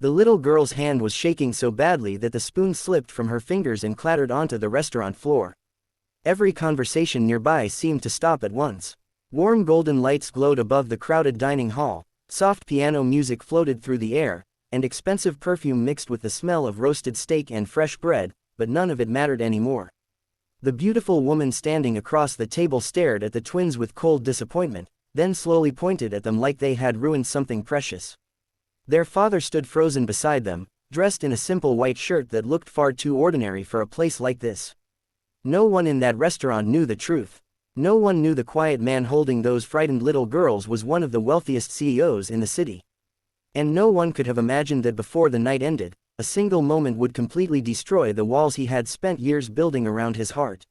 The little girl's hand was shaking so badly that the spoon slipped from her fingers and clattered onto the restaurant floor. Every conversation nearby seemed to stop at once. Warm golden lights glowed above the crowded dining hall, soft piano music floated through the air, and expensive perfume mixed with the smell of roasted steak and fresh bread, but none of it mattered anymore. The beautiful woman standing across the table stared at the twins with cold disappointment, then slowly pointed at them like they had ruined something precious. Their father stood frozen beside them, dressed in a simple white shirt that looked far too ordinary for a place like this. No one in that restaurant knew the truth. No one knew the quiet man holding those frightened little girls was one of the wealthiest CEOs in the city. And no one could have imagined that before the night ended, a single moment would completely destroy the walls he had spent years building around his heart.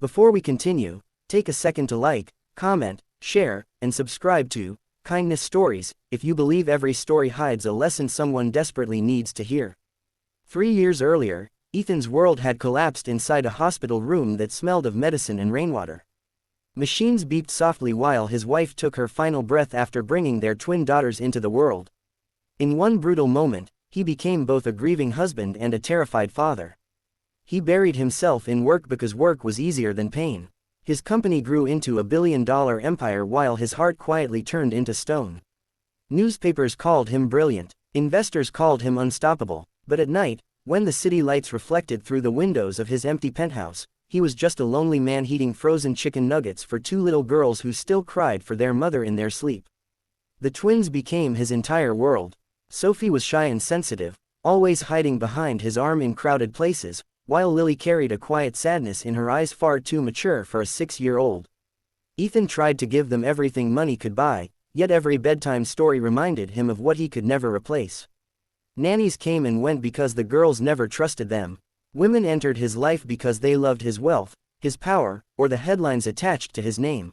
Before we continue, take a second to like, comment, share, and subscribe to Kindness Stories, if you believe every story hides a lesson someone desperately needs to hear. 3 years earlier, Ethan's world had collapsed inside a hospital room that smelled of medicine and rainwater. Machines beeped softly while his wife took her final breath after bringing their twin daughters into the world. In one brutal moment, he became both a grieving husband and a terrified father. He buried himself in work because work was easier than pain. His company grew into a billion-dollar empire while his heart quietly turned into stone. Newspapers called him brilliant, investors called him unstoppable, but at night, when the city lights reflected through the windows of his empty penthouse, he was just a lonely man eating frozen chicken nuggets for 2 little girls who still cried for their mother in their sleep. The twins became his entire world. Sophie was shy and sensitive, always hiding behind his arm in crowded places, while Lily carried a quiet sadness in her eyes far too mature for a 6-year-old. Ethan tried to give them everything money could buy, yet every bedtime story reminded him of what he could never replace. Nannies came and went because the girls never trusted them. Women entered his life because they loved his wealth, his power, or the headlines attached to his name.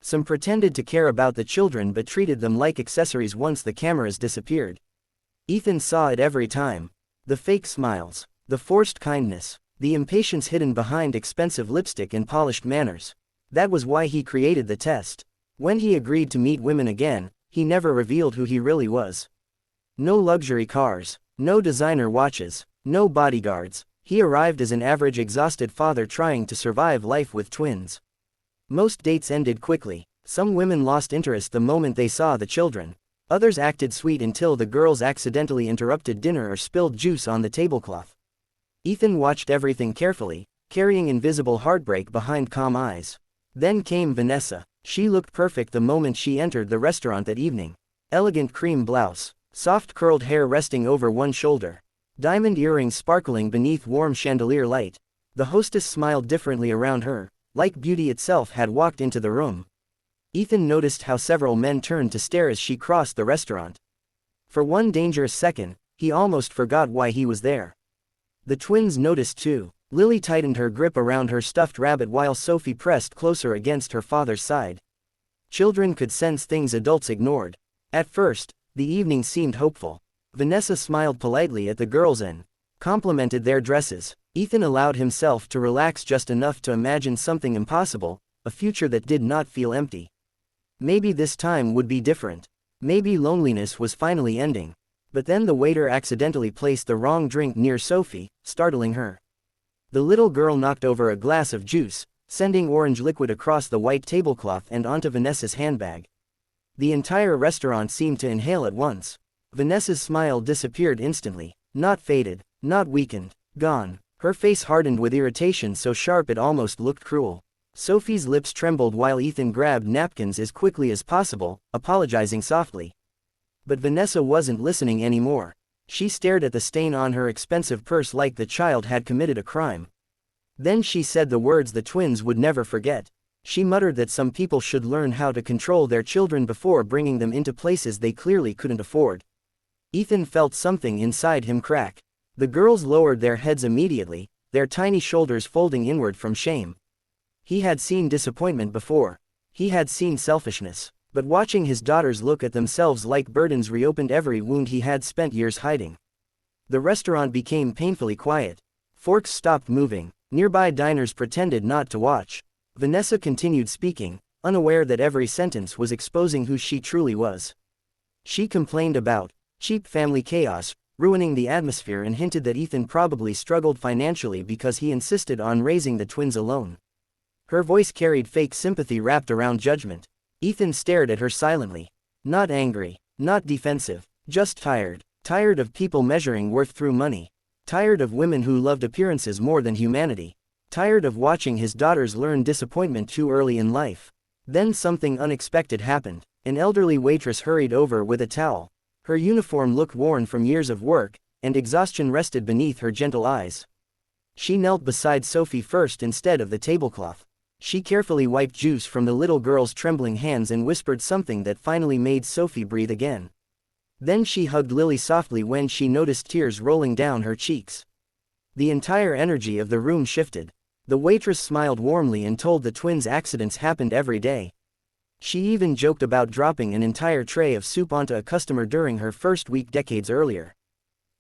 Some pretended to care about the children but treated them like accessories once the cameras disappeared. Ethan saw it every time. The fake smiles, the forced kindness, the impatience hidden behind expensive lipstick and polished manners. That was why he created the test. When he agreed to meet women again, he never revealed who he really was. No luxury cars, no designer watches, no bodyguards. He arrived as an average exhausted father trying to survive life with twins. Most dates ended quickly. Some women lost interest the moment they saw the children. Others acted sweet until the girls accidentally interrupted dinner or spilled juice on the tablecloth. Ethan watched everything carefully, carrying invisible heartbreak behind calm eyes. Then came Vanessa. She looked perfect the moment she entered the restaurant that evening. Elegant cream blouse, soft curled hair resting over one shoulder, diamond earrings sparkling beneath warm chandelier light. The hostess smiled differently around her, like beauty itself had walked into the room. Ethan noticed how several men turned to stare as she crossed the restaurant. For one dangerous second, he almost forgot why he was there. The twins noticed too. Lily tightened her grip around her stuffed rabbit while Sophie pressed closer against her father's side. Children could sense things adults ignored. At first, the evening seemed hopeful. Vanessa smiled politely at the girls and complimented their dresses. Ethan allowed himself to relax just enough to imagine something impossible, a future that did not feel empty. Maybe this time would be different. Maybe loneliness was finally ending. But then the waiter accidentally placed the wrong drink near Sophie, startling her. The little girl knocked over a glass of juice, sending orange liquid across the white tablecloth and onto Vanessa's handbag. The entire restaurant seemed to inhale at once. Vanessa's smile disappeared instantly, not faded, not weakened, gone. Her face hardened with irritation so sharp it almost looked cruel. Sophie's lips trembled while Ethan grabbed napkins as quickly as possible, apologizing softly. But Vanessa wasn't listening anymore. She stared at the stain on her expensive purse like the child had committed a crime. Then she said the words the twins would never forget. She muttered that some people should learn how to control their children before bringing them into places they clearly couldn't afford. Ethan felt something inside him crack. The girls lowered their heads immediately, their tiny shoulders folding inward from shame. He had seen disappointment before. He had seen selfishness. But watching his daughters look at themselves like burdens reopened every wound he had spent years hiding. The restaurant became painfully quiet. Forks stopped moving. Nearby diners pretended not to watch. Vanessa continued speaking, unaware that every sentence was exposing who she truly was. She complained about Cheap family chaos, ruining the atmosphere, and hinted that Ethan probably struggled financially because he insisted on raising the twins alone. Her voice carried fake sympathy wrapped around judgment. Ethan stared at her silently. Not angry, not defensive, just tired. Tired of people measuring worth through money. Tired of women who loved appearances more than humanity. Tired of watching his daughters learn disappointment too early in life. Then something unexpected happened. An elderly waitress hurried over with a towel. Her uniform looked worn from years of work, and exhaustion rested beneath her gentle eyes. She knelt beside Sophie first instead of the tablecloth. She carefully wiped juice from the little girl's trembling hands and whispered something that finally made Sophie breathe again. Then she hugged Lily softly when she noticed tears rolling down her cheeks. The entire energy of the room shifted. The waitress smiled warmly and told the twins accidents happened every day. She even joked about dropping an entire tray of soup onto a customer during her first week decades earlier.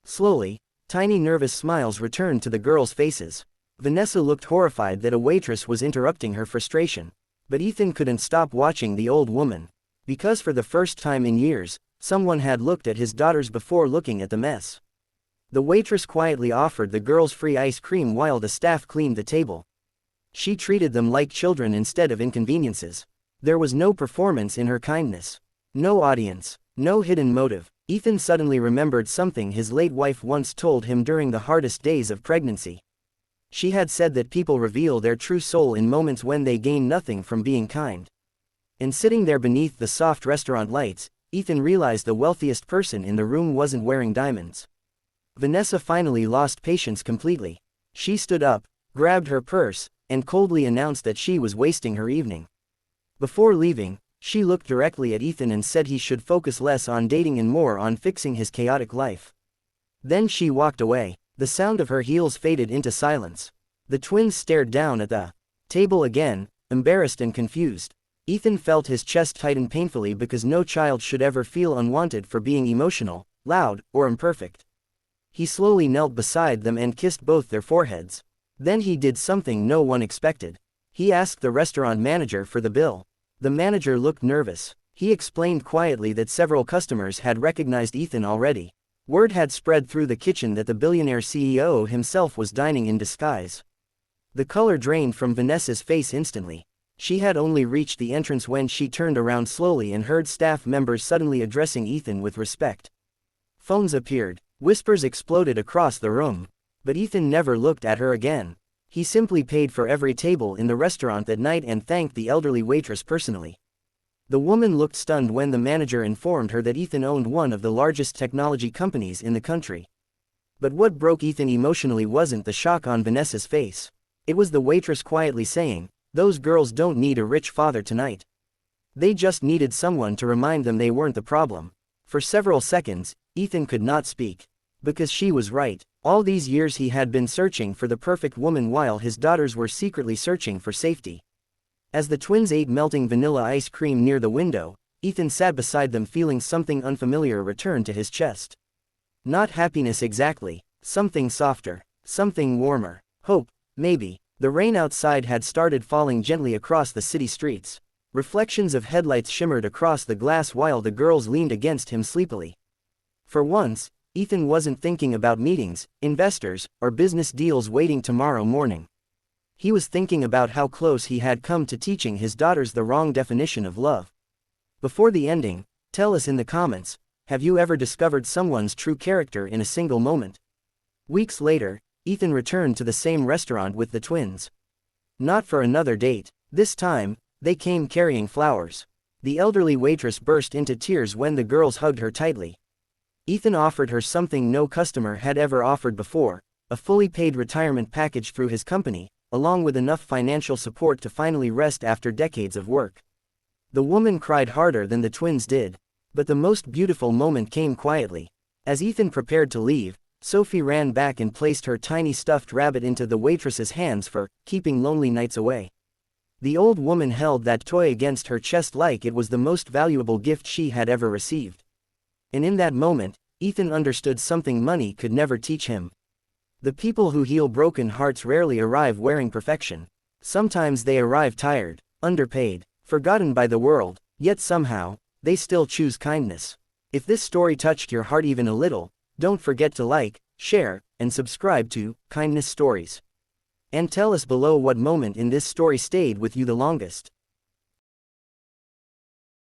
Slowly, tiny nervous smiles returned to the girls' faces. Vanessa looked horrified that a waitress was interrupting her frustration. But Ethan couldn't stop watching the old woman. Because for the first time in years, someone had looked at his daughters before looking at the mess. The waitress quietly offered the girls free ice cream while the staff cleaned the table. She treated them like children instead of inconveniences. There was no performance in her kindness. No audience. No hidden motive. Ethan suddenly remembered something his late wife once told him during the hardest days of pregnancy. She had said that people reveal their true soul in moments when they gain nothing from being kind. And sitting there beneath the soft restaurant lights, Ethan realized the wealthiest person in the room wasn't wearing diamonds. Vanessa finally lost patience completely. She stood up, grabbed her purse, and coldly announced that she was wasting her evening. Before leaving, she looked directly at Ethan and said he should focus less on dating and more on fixing his chaotic life. Then she walked away. The sound of her heels faded into silence. The twins stared down at the table again, embarrassed and confused. Ethan felt his chest tighten painfully because no child should ever feel unwanted for being emotional, loud, or imperfect. He slowly knelt beside them and kissed both their foreheads. Then he did something no one expected. He asked the restaurant manager for the bill. The manager looked nervous. He explained quietly that several customers had recognized Ethan already. Word had spread through the kitchen that the billionaire CEO himself was dining in disguise. The color drained from Vanessa's face instantly. She had only reached the entrance when she turned around slowly and heard staff members suddenly addressing Ethan with respect. Phones appeared. Whispers exploded across the room. But Ethan never looked at her again. He simply paid for every table in the restaurant that night and thanked the elderly waitress personally. The woman looked stunned when the manager informed her that Ethan owned one of the largest technology companies in the country. But what broke Ethan emotionally wasn't the shock on Vanessa's face. It was the waitress quietly saying, "Those girls don't need a rich father tonight. They just needed someone to remind them they weren't the problem." For several seconds, Ethan could not speak. Because she was right. All these years he had been searching for the perfect woman while his daughters were secretly searching for safety. As the twins ate melting vanilla ice cream near the window, Ethan sat beside them feeling something unfamiliar return to his chest. Not happiness exactly, something softer, something warmer, hope, maybe. The rain outside had started falling gently across the city streets. Reflections of headlights shimmered across the glass while the girls leaned against him sleepily. For once, Ethan wasn't thinking about meetings, investors, or business deals waiting tomorrow morning. He was thinking about how close he had come to teaching his daughters the wrong definition of love. Before the ending, tell us in the comments, have you ever discovered someone's true character in a single moment? Weeks later, Ethan returned to the same restaurant with the twins. Not for another date. This time, they came carrying flowers. The elderly waitress burst into tears when the girls hugged her tightly. Ethan offered her something no customer had ever offered before, a fully paid retirement package through his company, along with enough financial support to finally rest after decades of work. The woman cried harder than the twins did. But the most beautiful moment came quietly. As Ethan prepared to leave, Sophie ran back and placed her tiny stuffed rabbit into the waitress's hands for keeping lonely nights away. The old woman held that toy against her chest like it was the most valuable gift she had ever received. And in that moment, Ethan understood something money could never teach him. The people who heal broken hearts rarely arrive wearing perfection. Sometimes they arrive tired, underpaid, forgotten by the world, yet somehow, they still choose kindness. If this story touched your heart even a little, don't forget to like, share, and subscribe to Kindness Stories. And tell us below what moment in this story stayed with you the longest.